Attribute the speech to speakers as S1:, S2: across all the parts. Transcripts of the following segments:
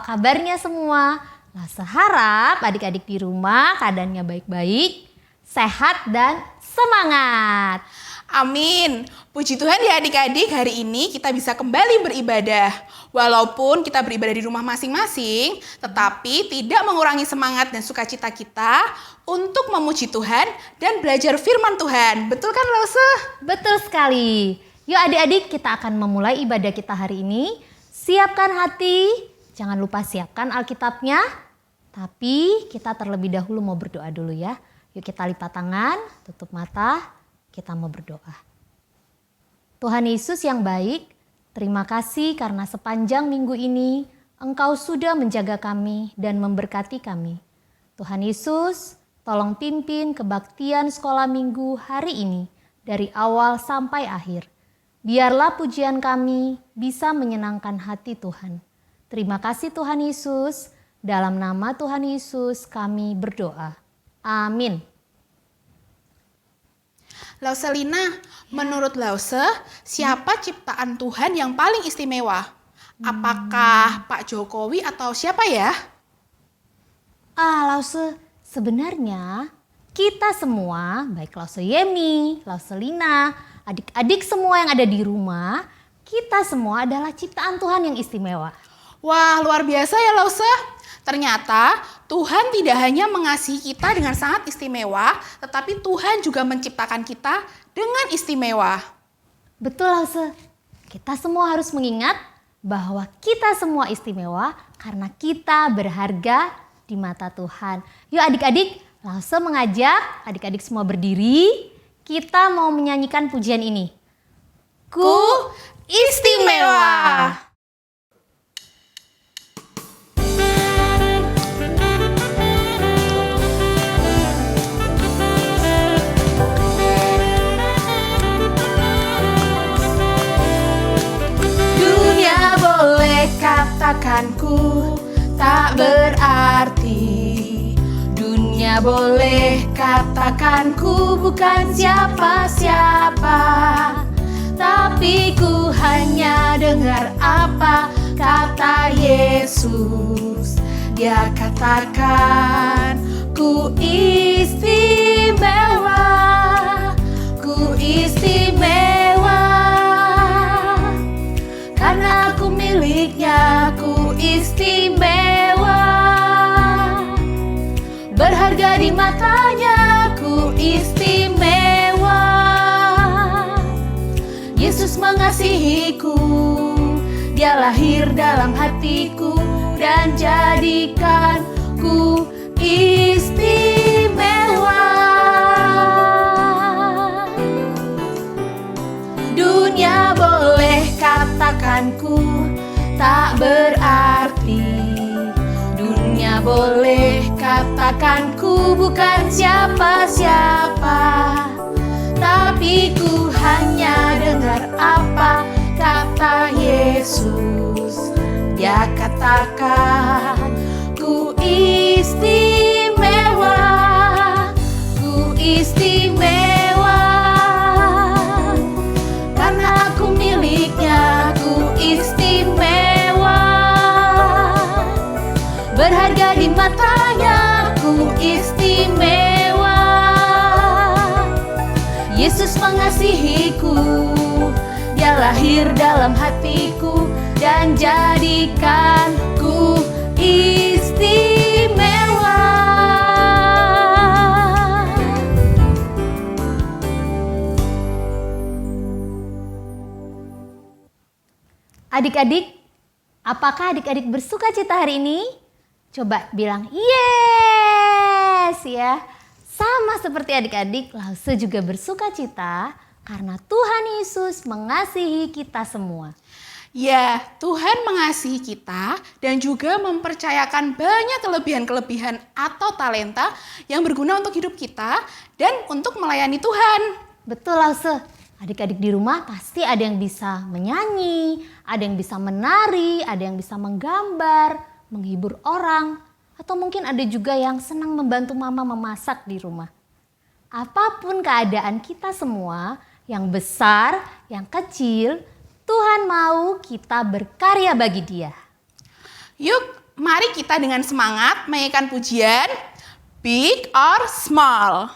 S1: apa kabarnya semua? Lause harap adik-adik di rumah keadaannya baik-baik, sehat dan semangat.
S2: Amin. Puji Tuhan ya adik-adik, hari ini kita bisa kembali beribadah. Walaupun kita beribadah di rumah masing-masing, tetapi tidak mengurangi semangat dan sukacita kita untuk memuji Tuhan dan belajar firman Tuhan. Betul kan Lause?
S1: Betul sekali. Yuk adik-adik, kita akan memulai ibadah kita hari ini. Siapkan hati, jangan lupa siapkan Alkitabnya. Tapi kita terlebih dahulu mau berdoa dulu ya. Yuk kita lipat tangan, tutup mata. Kita mau berdoa. Tuhan Yesus yang baik, terima kasih karena sepanjang minggu ini Engkau sudah menjaga kami dan memberkati kami. Tuhan Yesus, tolong pimpin kebaktian sekolah minggu hari ini dari awal sampai akhir. Biarlah pujian kami bisa menyenangkan hati Tuhan. Terima kasih Tuhan Yesus, dalam nama Tuhan Yesus kami berdoa. Amin.
S2: Lause Lina, menurut Lause, siapa ciptaan Tuhan yang paling istimewa? Apakah Pak Jokowi atau siapa ya?
S1: Lause, sebenarnya kita semua, baik Lause Yemi, Lause Lina, adik-adik semua yang ada di rumah, kita semua adalah ciptaan Tuhan yang istimewa.
S2: Wah, luar biasa ya Lause. Ternyata Tuhan tidak hanya mengasihi kita dengan sangat istimewa, tetapi Tuhan juga menciptakan kita dengan istimewa.
S1: Betul Lause, kita semua harus mengingat bahwa kita semua istimewa karena kita berharga di mata Tuhan. Yuk adik-adik, Lause mengajak adik-adik semua berdiri, kita mau menyanyikan pujian ini.
S2: Ku istimewa. Katakanku tak berarti. Dunia boleh katakanku bukan siapa-siapa, tapi ku hanya dengar apa kata Yesus. Dia katakan ku istimewa, ku istimewa. Karena aku miliknya, ku istimewa. Berharga di matanya, ku istimewa. Yesus mengasihiku, Dia lahir dalam hatiku dan jadikanku istimewa. Dunia boleh katakanku tak berarti. Dunia boleh katakanku bukan siapa-siapa, tapi ku hanya dengar apa kata Yesus. Dia katakan ku istimewa, ku istimewa. Karena aku miliknya, ku istimewa. Berharga di matanya, ku istimewa. Yesus mengasihiku, Dia lahir dalam hatiku dan jadikanku istimewa.
S1: Adik-adik, apakah adik-adik bersuka cita hari ini? Coba bilang yes ya. Sama seperti adik-adik, Lause juga bersuka cita karena Tuhan Yesus mengasihi kita semua.
S2: Ya, Tuhan mengasihi kita dan juga mempercayakan banyak kelebihan-kelebihan atau talenta yang berguna untuk hidup kita dan untuk melayani Tuhan.
S1: Betul Lause, adik-adik di rumah pasti ada yang bisa menyanyi, ada yang bisa menari, ada yang bisa menggambar, menghibur orang, atau mungkin ada juga yang senang membantu mama memasak di rumah. Apapun keadaan kita semua, yang besar, yang kecil, Tuhan mau kita berkarya bagi Dia.
S2: Yuk, Mari kita dengan semangat menyanyikan pujian Big or Small.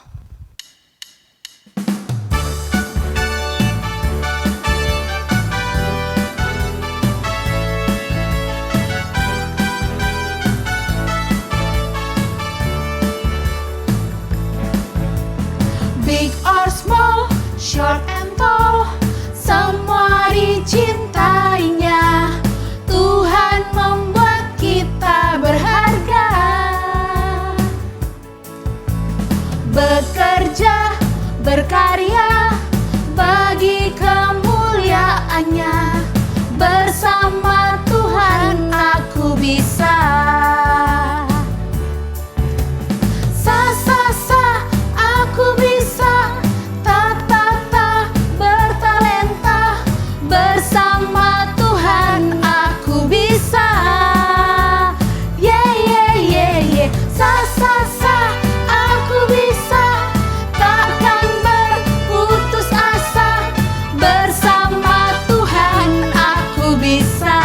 S2: Big or small, short and tall, semua dicintainya. Tuhan membuat kita berharga. Bekerja, berkarya, bagi kemuliaannya. Bersama Tuhan aku bisa. Aku bisa, ta bertalenta, bersama Tuhan aku bisa. Aku bisa, takkan berputus asa, bersama Tuhan aku bisa.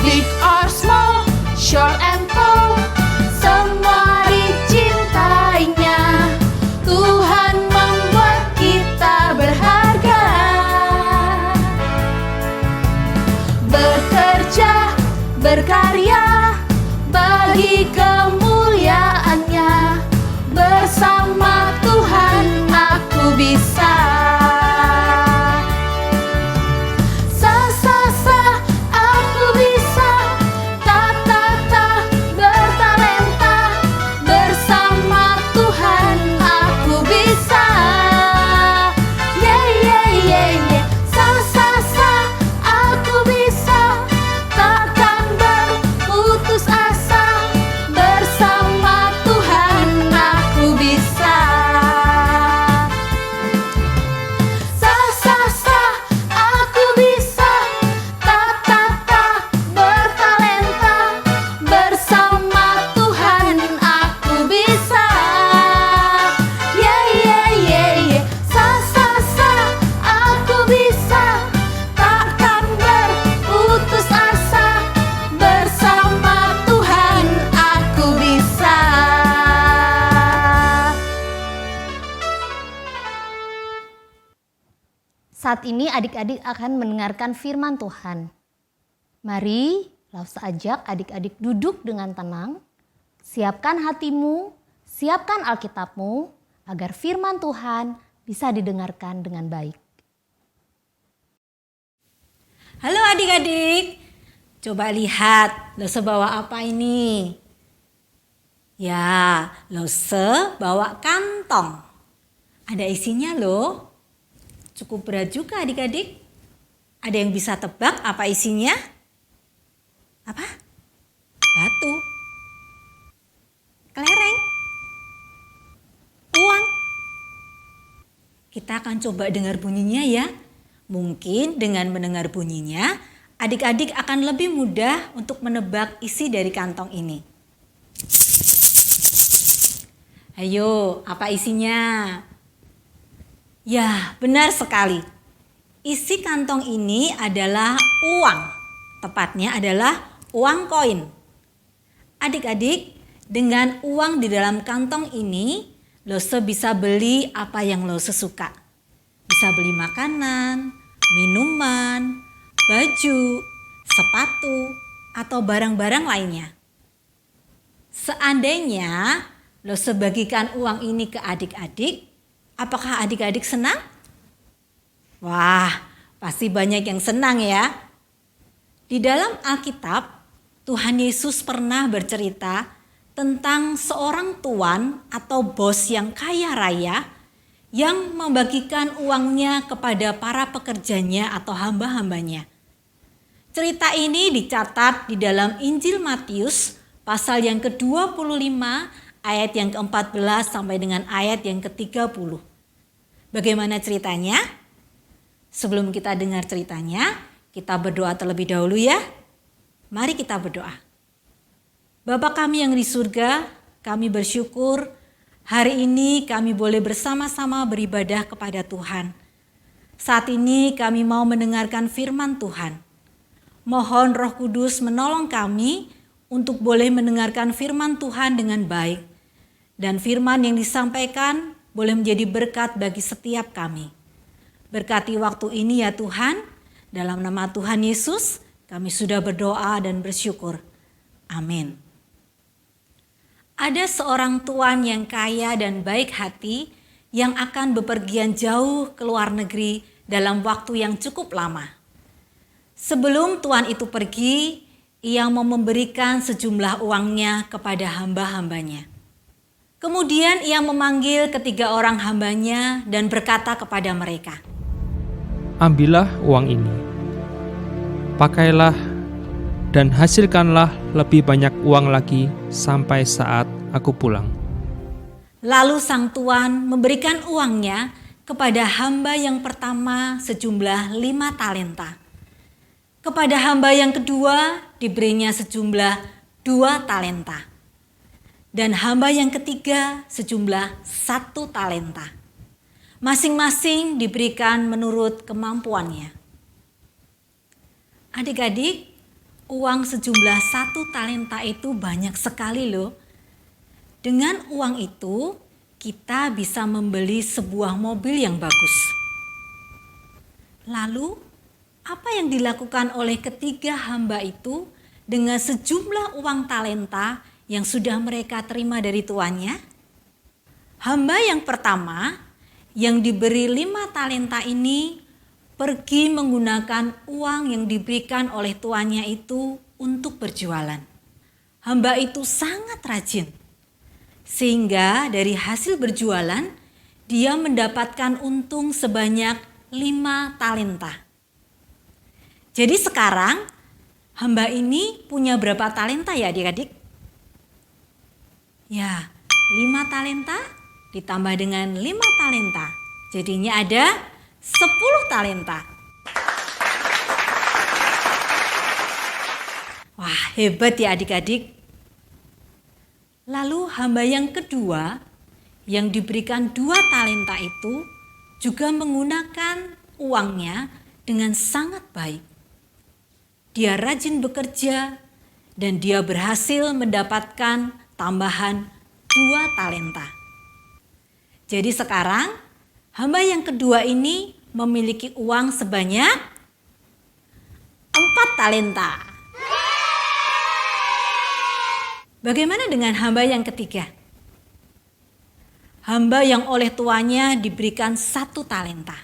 S2: Big or small, short and tall, semua dicintainya. Tuhan membuat kita berharga. Bekerja, berkarya, bagi kemuliaannya. Bersama Tuhan aku bisa. Aku bisa, bertalenta, bersama Tuhan aku bisa. Aku bisa, takkan berputus asa, bersama Tuhan aku bisa. Aku bisa, bertalenta, bersama Tuhan aku bisa. Aku bisa, takkan berputus asa, bersama Tuhan aku bisa.
S1: Saat ini adik-adik akan mendengarkan firman Tuhan. Mari Lausa ajak adik-adik duduk dengan tenang. Siapkan hatimu, siapkan Alkitabmu agar firman Tuhan bisa didengarkan dengan baik.
S3: Halo adik-adik, coba lihat Lose bawa apa ini? Ya, Lose bawa kantong. Ada isinya loh. Cukup berat juga adik-adik. Ada yang bisa tebak apa isinya? Apa? Batu. Kelereng. Uang. Kita akan coba dengar bunyinya ya. Mungkin dengan mendengar bunyinya, adik-adik akan lebih mudah untuk menebak isi dari kantong ini. Ayo, apa isinya? Ya, benar sekali. Isi kantong ini adalah uang. Tepatnya adalah uang koin. Adik-adik, dengan uang di dalam kantong ini, Lose bisa beli apa yang Lose suka. Bisa beli makanan, minuman, baju, sepatu, atau barang-barang lainnya. Seandainya Lose bagikan uang ini ke adik-adik, apakah adik-adik senang? Wah, pasti banyak yang senang ya. Di dalam Alkitab, Tuhan Yesus pernah bercerita tentang seorang tuan atau bos yang kaya raya yang membagikan uangnya kepada para pekerjanya atau hamba-hambanya. Cerita ini dicatat di dalam Injil Matius pasal yang ke-25 ayat yang ke-14 sampai dengan ayat yang ke-30. Bagaimana ceritanya? Sebelum kita dengar ceritanya, kita berdoa terlebih dahulu ya. Mari kita berdoa. Bapa kami yang di surga, kami bersyukur hari ini kami boleh bersama-sama beribadah kepada Tuhan. Saat ini kami mau mendengarkan firman Tuhan. Mohon Roh Kudus menolong kami untuk boleh mendengarkan firman Tuhan dengan baik. Dan firman yang disampaikan boleh menjadi berkat bagi setiap kami. Berkati waktu ini ya Tuhan, dalam nama Tuhan Yesus kami sudah berdoa dan bersyukur. Amin. Ada seorang tuan yang kaya dan baik hati yang akan bepergian jauh ke luar negeri dalam waktu yang cukup lama. Sebelum tuan itu pergi, ia mau memberikan sejumlah uangnya kepada hamba-hambanya. Kemudian ia memanggil ketiga orang hambanya dan berkata kepada mereka,
S4: "Ambillah uang ini, pakailah dan hasilkanlah lebih banyak uang lagi sampai saat aku pulang."
S3: Lalu sang tuan memberikan uangnya kepada hamba yang pertama sejumlah 5 talenta. Kepada hamba yang kedua diberinya sejumlah 2 talenta. Dan hamba yang ketiga sejumlah 1 talenta. Masing-masing diberikan menurut kemampuannya. Adik-adik, uang sejumlah 1 talenta itu banyak sekali loh. Dengan uang itu kita bisa membeli sebuah mobil yang bagus. Lalu, apa yang dilakukan oleh ketiga hamba itu dengan sejumlah uang talenta yang sudah mereka terima dari tuannya? Hamba yang pertama yang diberi 5 talenta ini pergi menggunakan uang yang diberikan oleh tuannya itu untuk berjualan. Hamba itu sangat rajin. Sehingga dari hasil berjualan, dia mendapatkan untung sebanyak 5 talenta. Jadi sekarang, hamba ini punya berapa talenta ya adik-adik? Ya, 5 talenta ditambah dengan 5 talenta. Jadinya ada 10 talenta. Wah, hebat ya adik-adik. Lalu hamba yang kedua yang diberikan 2 talenta itu juga menggunakan uangnya dengan sangat baik. Dia rajin bekerja dan dia berhasil mendapatkan tambahan 2 talenta. Jadi sekarang hamba yang kedua ini memiliki uang sebanyak 4 talenta. Bagaimana dengan hamba yang ketiga? Hamba yang oleh tuannya diberikan 1 talenta.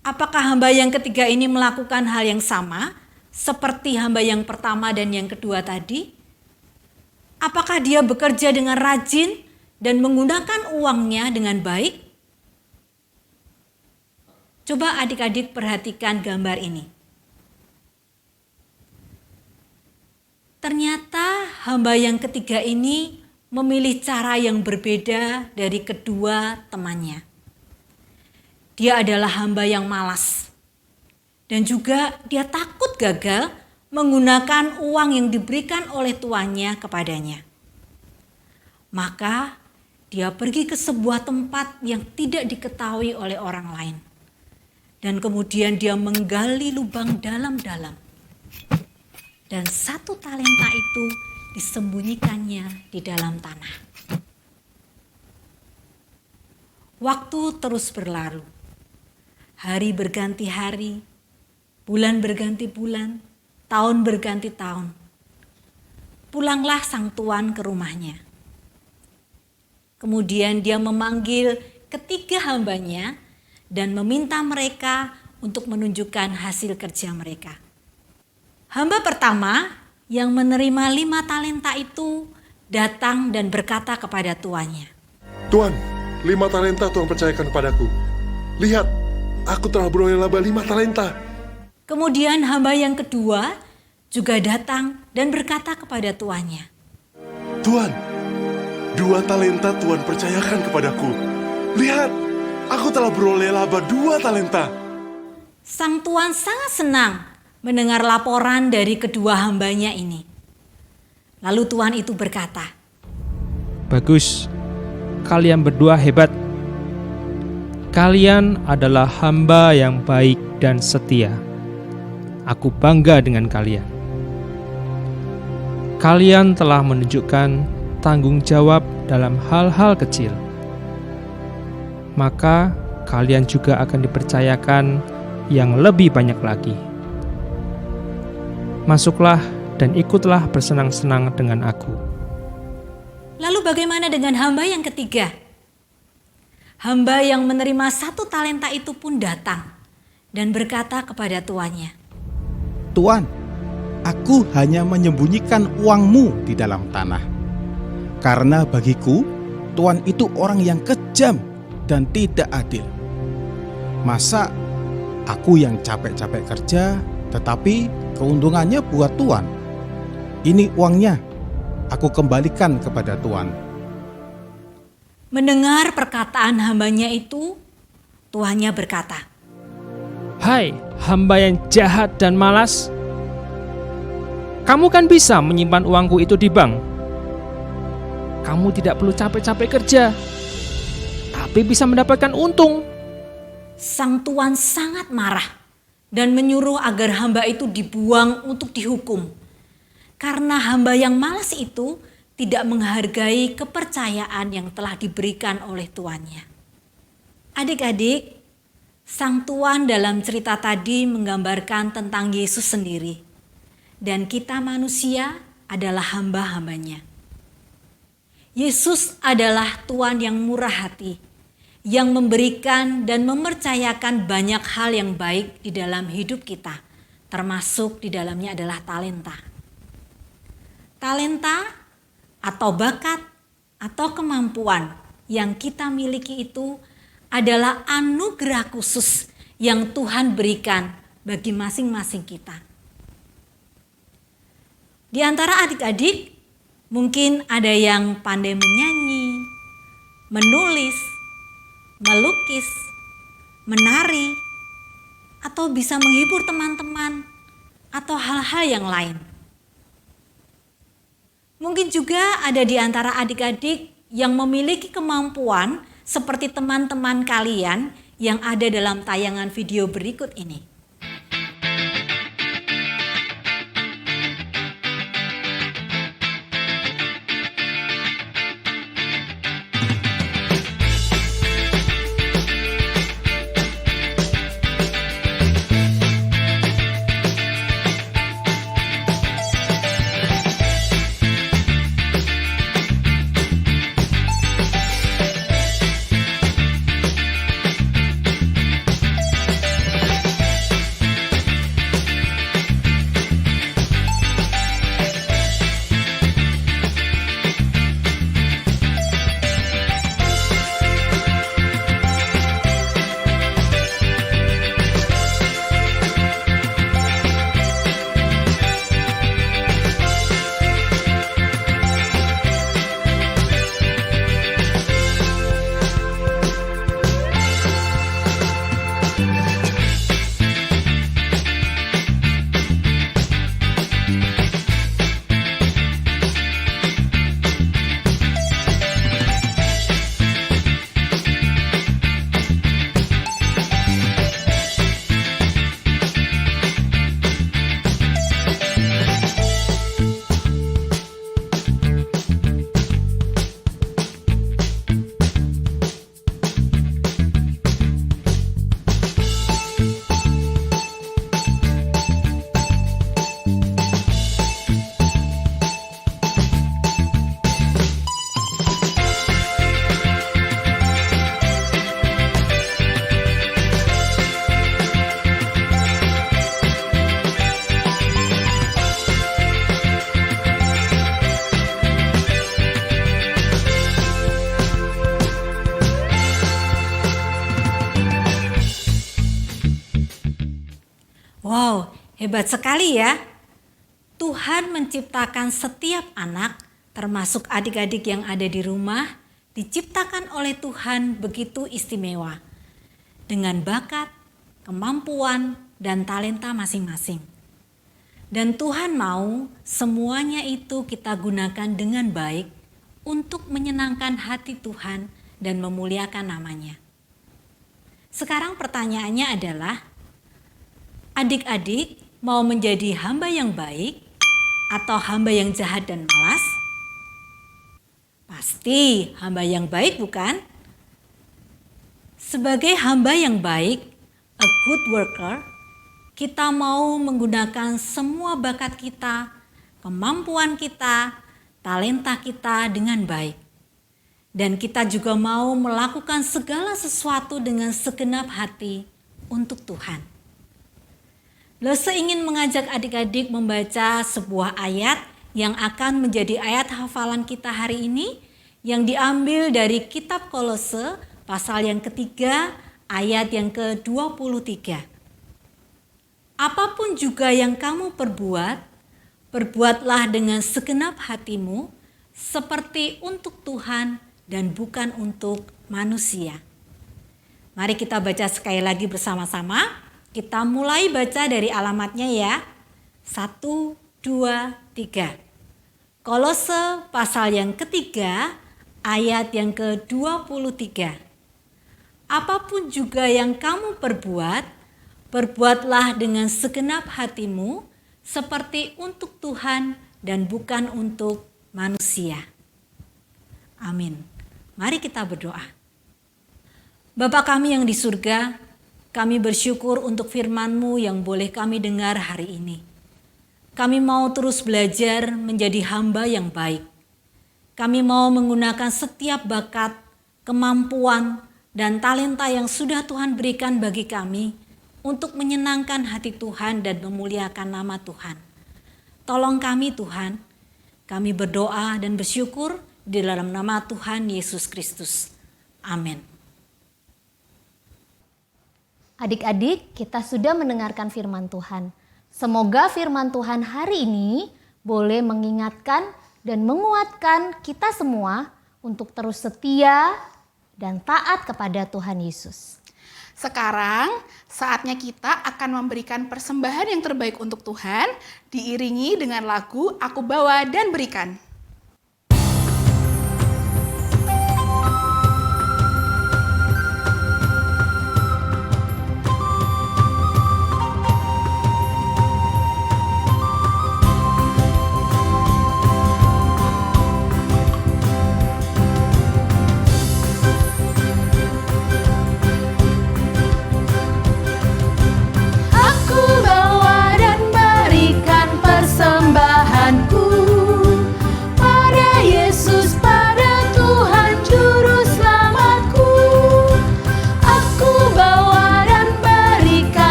S3: Apakah hamba yang ketiga ini melakukan hal yang sama seperti hamba yang pertama dan yang kedua tadi? Apakah dia bekerja dengan rajin dan menggunakan uangnya dengan baik? Coba adik-adik perhatikan gambar ini. Ternyata hamba yang ketiga ini memilih cara yang berbeda dari kedua temannya. Dia adalah hamba yang malas. Dan juga dia takut gagal menggunakan uang yang diberikan oleh tuannya kepadanya. Maka dia pergi ke sebuah tempat yang tidak diketahui oleh orang lain. Dan kemudian dia menggali lubang dalam-dalam. Dan 1 talenta itu disembunyikannya di dalam tanah. Waktu terus berlalu. Hari berganti hari, bulan berganti bulan, tahun berganti tahun. Pulanglah sang tuan ke rumahnya. Kemudian dia memanggil ketiga hambanya dan meminta mereka untuk menunjukkan hasil kerja mereka. Hamba pertama yang menerima 5 talenta itu datang dan berkata kepada tuannya,
S5: "Tuan, 5 talenta Tuhan percayakan kepadaku. Lihat, aku telah beroleh laba 5 talenta."
S3: Kemudian hamba yang kedua juga datang dan berkata kepada tuannya,
S5: "Tuan, 2 talenta Tuhan percayakan kepadaku. Lihat, aku telah beroleh laba 2 talenta."
S3: Sang tuan sangat senang mendengar laporan dari kedua hambanya ini. Lalu tuan itu berkata,
S4: "Bagus, kalian berdua hebat. Kalian adalah hamba yang baik dan setia. Aku bangga dengan kalian. Kalian telah menunjukkan tanggung jawab dalam hal-hal kecil. Maka kalian juga akan dipercayakan yang lebih banyak lagi. Masuklah dan ikutlah bersenang-senang dengan aku.
S3: Lalu bagaimana dengan hamba yang ketiga? Hamba yang menerima 1 talenta itu pun datang dan berkata kepada tuannya,
S6: Tuan, aku hanya menyembunyikan uangmu di dalam tanah. Karena bagiku, Tuan itu orang yang kejam dan tidak adil. Masa aku yang capek-capek kerja, tetapi keuntungannya buat Tuan? Ini uangnya, aku kembalikan kepada Tuan.
S3: Mendengar perkataan hambanya itu, tuannya berkata,
S4: Hai hamba yang jahat dan malas, kamu kan bisa menyimpan uangku itu di bank. Kamu tidak perlu capek-capek kerja, tapi bisa mendapatkan untung.
S3: Sang tuan sangat marah dan menyuruh agar hamba itu dibuang untuk dihukum. Karena hamba yang malas itu tidak menghargai kepercayaan yang telah diberikan oleh tuannya. Adik-adik, sang tuan dalam cerita tadi menggambarkan tentang Yesus sendiri. Dan kita manusia adalah hamba-hambanya. Yesus adalah Tuan yang murah hati, yang memberikan dan mempercayakan banyak hal yang baik di dalam hidup kita, termasuk di dalamnya adalah talenta. Talenta atau bakat atau kemampuan yang kita miliki itu adalah anugerah khusus yang Tuhan berikan bagi masing-masing kita. Di antara adik-adik, mungkin ada yang pandai menyanyi, menulis, melukis, menari, atau bisa menghibur teman-teman, atau hal-hal yang lain. Mungkin juga ada di antara adik-adik yang memiliki kemampuan seperti teman-teman kalian yang ada dalam tayangan video berikut ini. Wow, hebat sekali ya. Tuhan menciptakan setiap anak, termasuk adik-adik yang ada di rumah, diciptakan oleh Tuhan begitu istimewa. Dengan bakat, kemampuan, dan talenta masing-masing. Dan Tuhan mau semuanya itu kita gunakan dengan baik untuk menyenangkan hati Tuhan dan memuliakan namanya. Sekarang pertanyaannya adalah, adik-adik mau menjadi hamba yang baik atau hamba yang jahat dan malas? Pasti hamba yang baik, bukan? Sebagai hamba yang baik, a good worker, kita mau menggunakan semua bakat kita, kemampuan kita, talenta kita dengan baik. Dan kita juga mau melakukan segala sesuatu dengan segenap hati untuk Tuhan. Lose ingin mengajak adik-adik membaca sebuah ayat yang akan menjadi ayat hafalan kita hari ini, yang diambil dari kitab Kolose pasal yang ketiga ayat yang ke-23. Apapun juga yang kamu perbuat, perbuatlah dengan segenap hatimu seperti untuk Tuhan dan bukan untuk manusia. Mari kita baca sekali lagi bersama-sama. Kita mulai baca dari alamatnya ya. 1, 2, 3. Kolose pasal yang ketiga ayat yang ke-23. Apapun juga yang kamu perbuat, perbuatlah dengan segenap hatimu seperti untuk Tuhan dan bukan untuk manusia. Amin. Mari kita berdoa. Bapa kami yang di surga, kami bersyukur untuk firman-Mu yang boleh kami dengar hari ini. Kami mau terus belajar menjadi hamba yang baik. Kami mau menggunakan setiap bakat, kemampuan, dan talenta yang sudah Tuhan berikan bagi kami untuk menyenangkan hati Tuhan dan memuliakan nama Tuhan. Tolong kami Tuhan, kami berdoa dan bersyukur di dalam nama Tuhan Yesus Kristus. Amin.
S1: Adik-adik, kita sudah mendengarkan firman Tuhan. Semoga firman Tuhan hari ini boleh mengingatkan dan menguatkan kita semua untuk terus setia dan taat kepada Tuhan Yesus.
S2: Sekarang saatnya kita akan memberikan persembahan yang terbaik untuk Tuhan, diiringi dengan lagu Aku Bawa dan Berikan.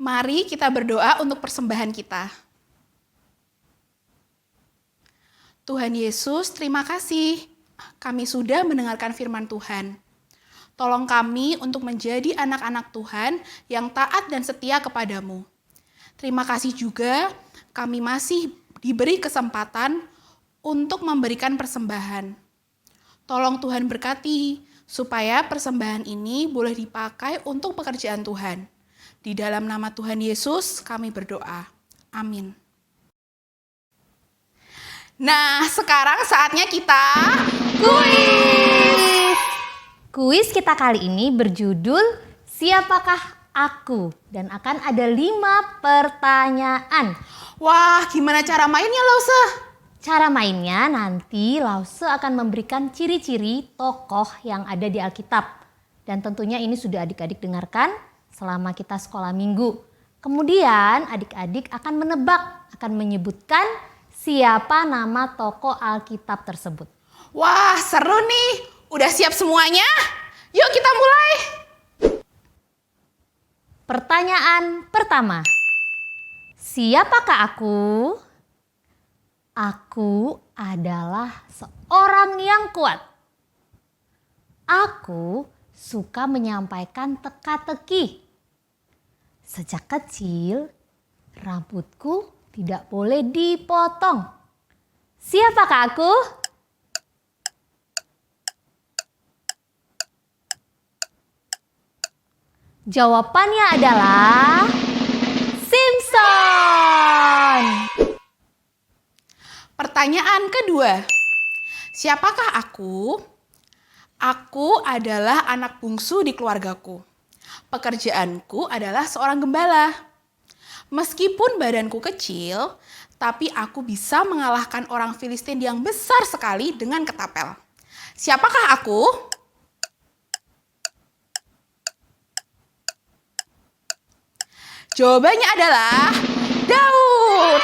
S2: Mari kita berdoa untuk persembahan kita. Tuhan Yesus, terima kasih. Kami sudah mendengarkan firman Tuhan. Tolong kami untuk menjadi anak-anak Tuhan yang taat dan setia kepadamu. Terima kasih juga kami masih diberi kesempatan untuk memberikan persembahan. Tolong Tuhan berkati supaya persembahan ini boleh dipakai untuk pekerjaan Tuhan. Di dalam nama Tuhan Yesus kami berdoa. Amin. Nah, sekarang saatnya kita kuis.
S1: Kuis kita kali ini berjudul Siapakah Aku? Dan akan ada 5 pertanyaan.
S2: Wah, gimana cara mainnya, Lause?
S1: Cara mainnya nanti Lause akan memberikan ciri-ciri tokoh yang ada di Alkitab. Dan tentunya ini sudah adik-adik dengarkan selama kita sekolah minggu. Kemudian adik-adik akan menebak, akan menyebutkan siapa nama tokoh Alkitab tersebut.
S2: Wah, seru nih. Udah siap semuanya? Yuk kita mulai.
S1: Pertanyaan pertama. Siapakah aku? Aku adalah seorang yang kuat. Aku suka menyampaikan teka-teki. Sejak kecil, rambutku tidak boleh dipotong. Siapakah aku? Jawabannya adalah Simpson.
S2: Pertanyaan kedua. Siapakah aku? Aku adalah anak bungsu di keluargaku. Pekerjaanku adalah seorang gembala. Meskipun badanku kecil, tapi aku bisa mengalahkan orang Filistin yang besar sekali dengan ketapel. Siapakah aku? Jawabannya adalah Daud.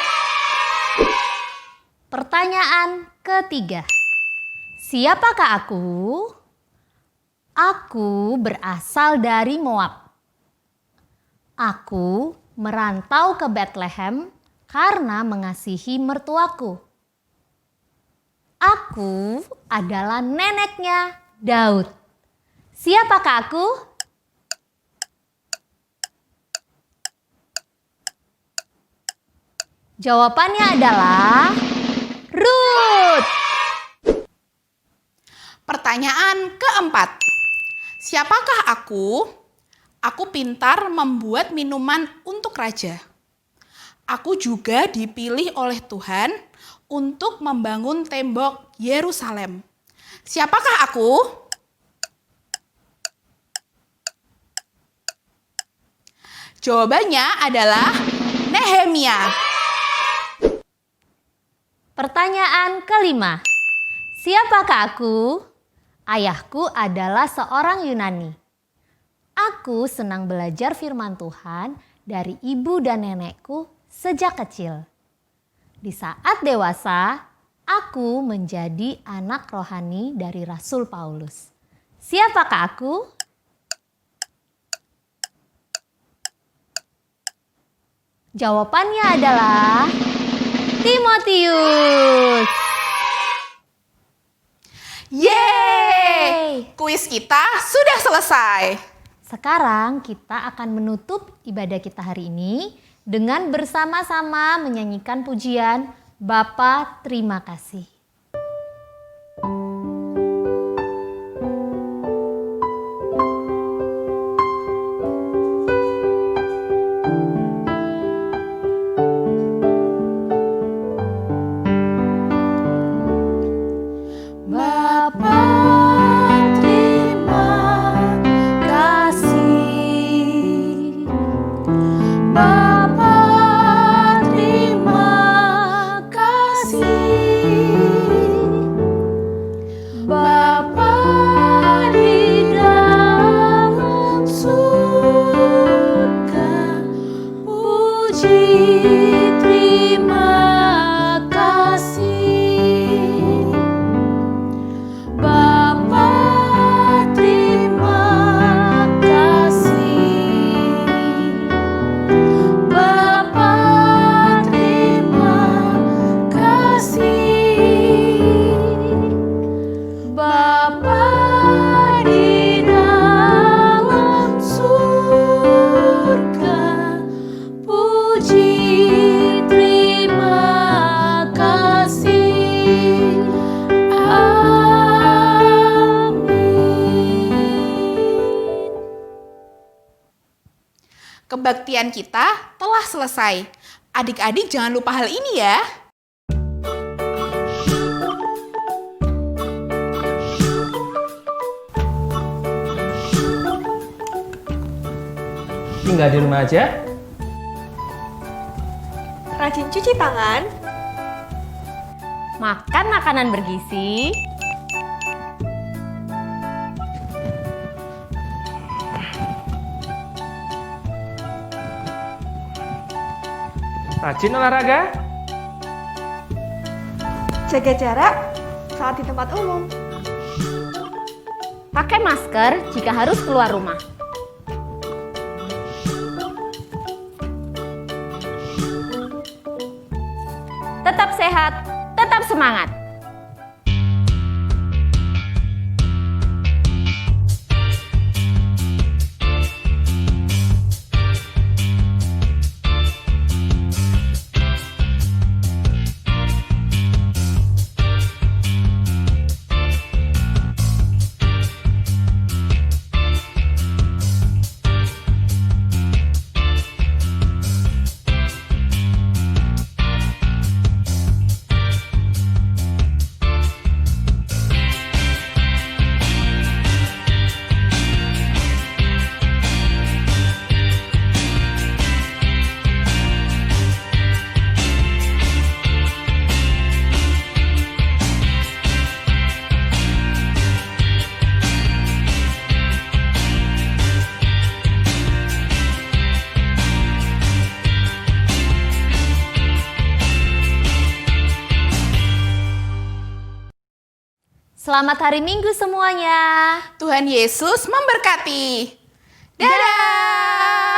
S1: Pertanyaan ketiga. Siapakah aku? Aku berasal dari Moab. Aku merantau ke Bethlehem karena mengasihi mertuaku. Aku adalah neneknya Daud. Siapakah aku? Jawabannya adalah Ruth.
S2: Pertanyaan keempat. Siapakah aku? Aku pintar membuat minuman untuk raja. Aku juga dipilih oleh Tuhan untuk membangun tembok Yerusalem. Siapakah aku? Jawabannya adalah Nehemia.
S1: Pertanyaan kelima. Siapakah aku? Ayahku adalah seorang Yunani. Aku senang belajar firman Tuhan dari ibu dan nenekku sejak kecil. Di saat dewasa, aku menjadi anak rohani dari Rasul Paulus. Siapakah aku? Jawabannya adalah Timotius.
S2: Yeay! Kuis kita sudah selesai.
S1: Sekarang kita akan menutup ibadah kita hari ini dengan bersama-sama menyanyikan pujian Bapa terima kasih.
S2: Kebaktian kita telah selesai. Adik-adik jangan lupa hal ini ya.
S4: Tinggal di rumah aja.
S7: Rajin cuci tangan.
S1: Makan makanan bergizi.
S4: Rajin olahraga.
S7: Jaga jarak saat di tempat umum.
S1: Pakai masker jika harus keluar rumah. Tetap sehat semangat. Selamat hari Minggu semuanya.
S2: Tuhan Yesus memberkati. Dadah!